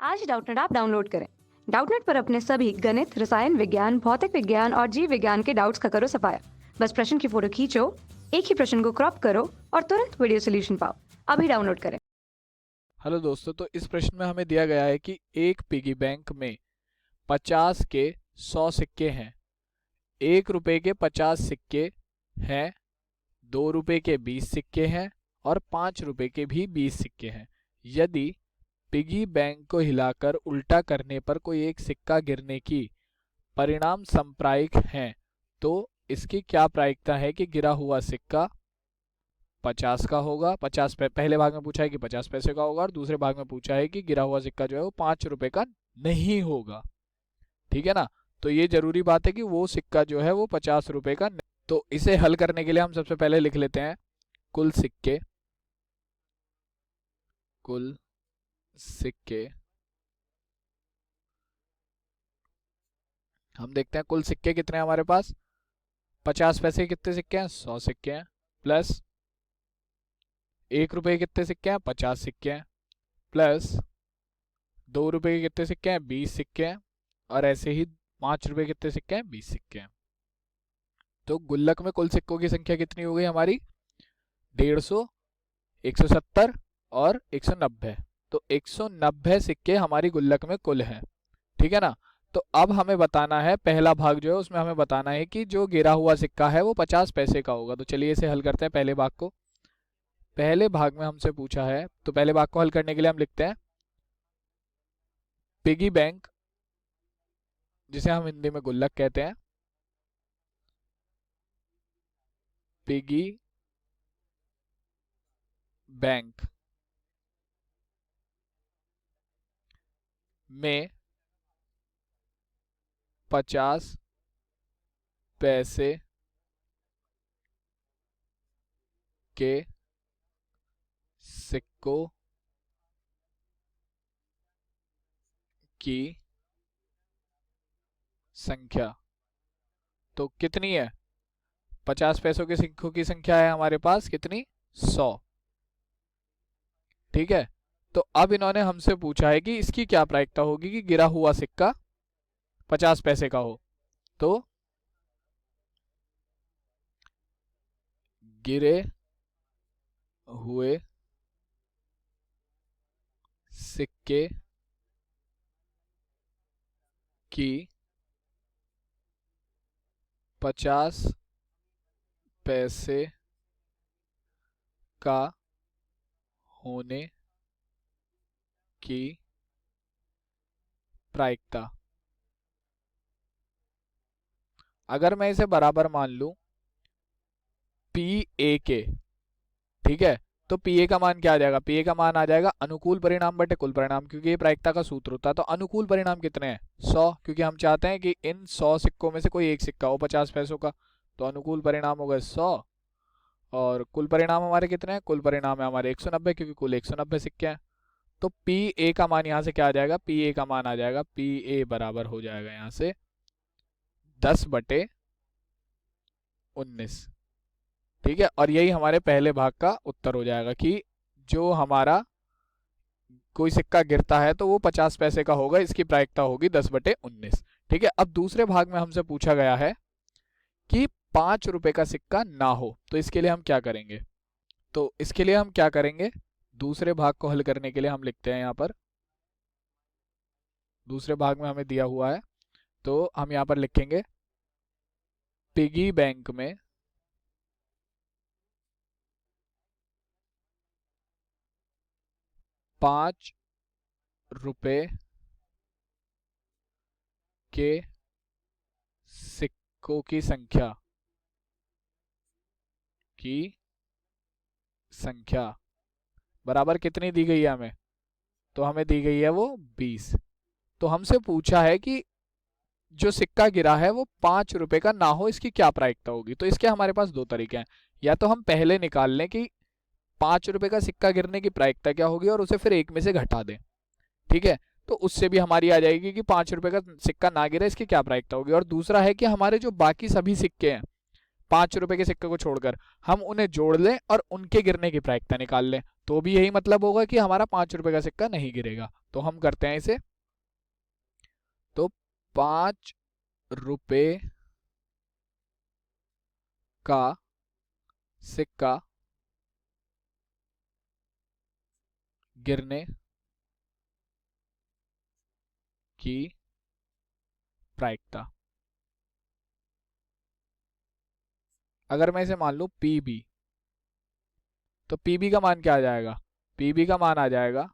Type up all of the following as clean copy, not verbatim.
आज Doubtnut app download करें। Doubtnut पर अपने सभी गणित, रसायन विज्ञान, भौतिक विज्ञान और जीव विज्ञान के डाउट्स का करो सफाया। बस प्रश्न की फोटो खींचो, एक ही प्रश्न को क्रॉप करो और तुरंत वीडियो सोल्यूशन पाओ। अभी डाउनलोड करें। हेलो दोस्तों, तो इस प्रश्न में हमें दिया गया है कि एक पिगी बैंक में 50 के 100 सिक्के हैं, 1 रुपए के 50 सिक्के हैं, 2 रुपए के 20 सिक्के हैं और 5 रुपए के भी 20 सिक्के हैं। यदि पिगी बैंक को हिलाकर उल्टा करने पर कोई एक सिक्का गिरने की परिणाम समप्रायिक हैं, तो इसकी क्या प्रायिकता है कि गिरा हुआ सिक्का 50 का होगा। पहले भाग में पूछा है कि 50 पैसे का होगा और दूसरे भाग में पूछा है कि गिरा हुआ सिक्का जो है वो 5 रुपए का नहीं होगा। ठीक है ना। तो ये जरूरी बात है कि वो सिक्का जो है वो 50 रुपए का नहीं। तो इसे हल करने के लिए हम सबसे पहले लिख लेते हैं कुल सिक्के। कुल सिक्के हम देखते हैं कुल सिक्के कितने हैं हमारे पास। 50 पैसे के कितने सिक्के हैं? 100 सिक्के हैं। प्लस 1 रुपए के कितने सिक्के हैं? 50 सिक्के हैं। प्लस 2 रुपए के कितने सिक्के हैं? 20 सिक्के हैं। और ऐसे ही 5 रुपए के कितने सिक्के हैं? 20 सिक्के हैं। तो गुल्लक में कुल सिक्कों की संख्या कितनी हो गई हमारी? 150, 170 और 190। तो 190 सिक्के हमारी गुल्लक में कुल हैं। ठीक है ना। तो अब हमें बताना है, पहला भाग जो है उसमें हमें बताना है कि जो गिरा हुआ सिक्का है वो 50 पैसे का होगा। तो चलिए इसे हल करते हैं पहले भाग को। पहले भाग में हमसे पूछा है, तो पहले भाग को हल करने के लिए हम लिखते हैं पिगी बैंक, जिसे हम हिंदी में गुल्लक कहते हैं, पिगी बैंक में 50 पैसे के सिक्कों की संख्या तो कितनी है? 50 पैसों के सिक्कों की संख्या है हमारे पास कितनी? 100। ठीक है। तो अब इन्होंने हमसे पूछा है कि इसकी क्या प्रायिकता होगी कि गिरा हुआ सिक्का 50 पैसे का हो। तो गिरे हुए सिक्के की 50 पैसे का होने की प्रायिकता, अगर मैं इसे बराबर मान लूं पी ए के, ठीक है, तो पी ए का मान क्या आ जाएगा? पी ए का मान आ जाएगा अनुकूल परिणाम बटे कुल परिणाम, क्योंकि ये प्रायिकता का सूत्र होता है। तो अनुकूल परिणाम कितने हैं? 100, क्योंकि हम चाहते हैं कि इन 100 सिक्कों में से कोई एक सिक्का हो 50 पैसों का। तो अनुकूल परिणाम हो गए 100 और कुल परिणाम हमारे कितने हैं? कुल परिणाम है हमारे 190, क्योंकि कुल 190 सिक्के हैं। तो पी ए का मान यहाँ से क्या आ जाएगा? पी ए का मान आ जाएगा, पी ए बराबर हो जाएगा यहाँ से 10/19। ठीक है। और यही हमारे पहले भाग का उत्तर हो जाएगा कि जो हमारा कोई सिक्का गिरता है तो वो 50 पैसे का होगा, इसकी प्रायिकता होगी 10/19। ठीक है। अब दूसरे भाग में हमसे पूछा गया है कि 5 रुपए का सिक्का ना हो, तो इसके लिए हम क्या करेंगे? तो इसके लिए हम क्या करेंगे, दूसरे भाग को हल करने के लिए हम लिखते हैं यहाँ पर, दूसरे भाग में हमें दिया हुआ है तो हम यहाँ पर लिखेंगे पिगी बैंक में 5 रुपए के सिक्कों की संख्या बराबर कितनी दी गई है हमें? तो हमें दी गई है वो 20। तो हमसे पूछा है कि जो सिक्का गिरा है वो 5 रुपए का ना हो, इसकी क्या प्रायिकता होगी? तो इसके हमारे पास दो तरीके हैं। या तो हम पहले निकाल लें कि 5 रुपए का सिक्का गिरने की प्रायिकता क्या होगी और उसे फिर एक में से घटा दें। ठीक है। तो उससे भी हमारी आ जाएगी कि 5 रुपए का सिक्का ना गिरे, इसकी क्या प्रायिकता होगी। और दूसरा है कि हमारे जो बाकी सभी सिक्के हैं ₹5 के सिक्के को छोड़कर हम उन्हें जोड़ लें और उनके गिरने की प्रायिकता निकाल लें, तो भी यही मतलब होगा कि हमारा ₹5 का सिक्का नहीं गिरेगा। तो हम करते हैं इसे। तो ₹5 का सिक्का गिरने की प्रायिकता, अगर मैं इसे मान लूं पीबी, तो पीबी का मान क्या आ जाएगा? पीबी का मान आ जाएगा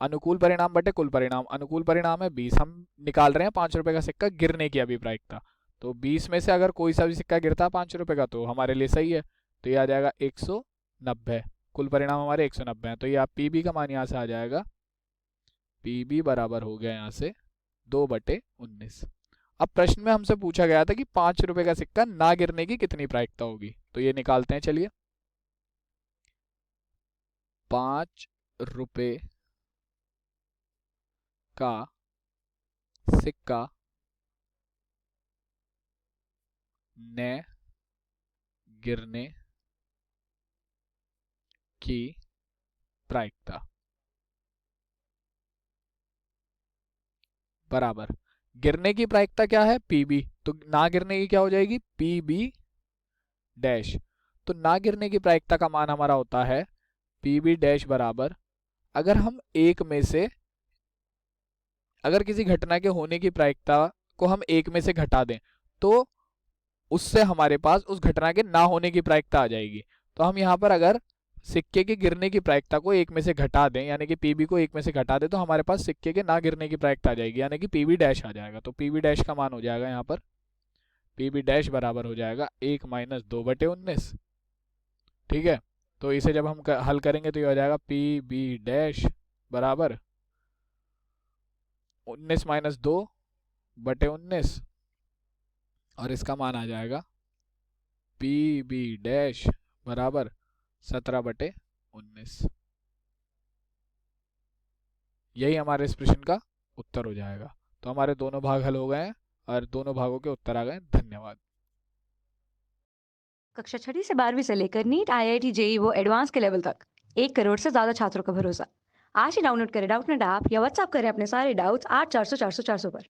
अनुकूल परिणाम बटे कुल परिणाम। अनुकूल परिणाम है 20, हम निकाल रहे हैं ₹5 का सिक्का गिरने की अभी प्रायिकता। तो 20 में से अगर कोई सा भी सिक्का गिरता है ₹5 का तो हमारे लिए सही है, तो ये आ जाएगा 190। कुल परिणाम हमारे 190 हैं, तो ये आप पीबी का मान यहाँ से आ जाएगा, पीबी बराबर हो गया यहाँ से 2/19। अब प्रश्न में हमसे पूछा गया था कि ₹5 का सिक्का ना गिरने की कितनी प्रायिकता होगी, तो ये निकालते हैं। चलिए, ₹5 का सिक्का न गिरने की प्रायिकता बराबर, गिरने की प्रायिकता क्या है? पीबी, तो ना गिरने की क्या हो जाएगी? PB dash. तो ना गिरने की प्रायिकता का मान हमारा होता है पीबी डैश बराबर, अगर हम एक में से, अगर किसी घटना के होने की प्रायिकता को हम एक में से घटा दें तो उससे हमारे पास उस घटना के ना होने की प्रायिकता आ जाएगी। तो हम यहाँ पर अगर सिक्के के गिरने की प्रायिकता को एक में से घटा दें, यानी कि पीबी को एक में से घटा दें, तो हमारे पास सिक्के के ना गिरने की प्रायिकता आ जाएगी, यानी कि पीबी डैश आ जाएगा। तो पीबी डैश का मान हो जाएगा यहाँ पर, पीबी डैश बराबर हो जाएगा 1 - 2/19। ठीक है, तो इसे जब हम हल करेंगे तो ये हो जाएगा पीबी डैश बराबर 19 - 2/19, और इसका मान आ जाएगा पीबी डैश बराबर 17/19। यही हमारे इस प्रश्न का उत्तर हो जाएगा। तो हमारे दोनों भाग हल हो गए हैं और दोनों भागों के उत्तर आ गए। धन्यवाद। कक्षा 6ठी से 12वीं से लेकर नीट, IIT, JEE वो एडवांस के लेवल तक 1 करोड़ से ज्यादा छात्रों का भरोसा। आज ही डाउनलोड करें डाउटनेट ऐप या व्हाट्सएप करें अपने सारे डाउट्स 8400 400 400 पर।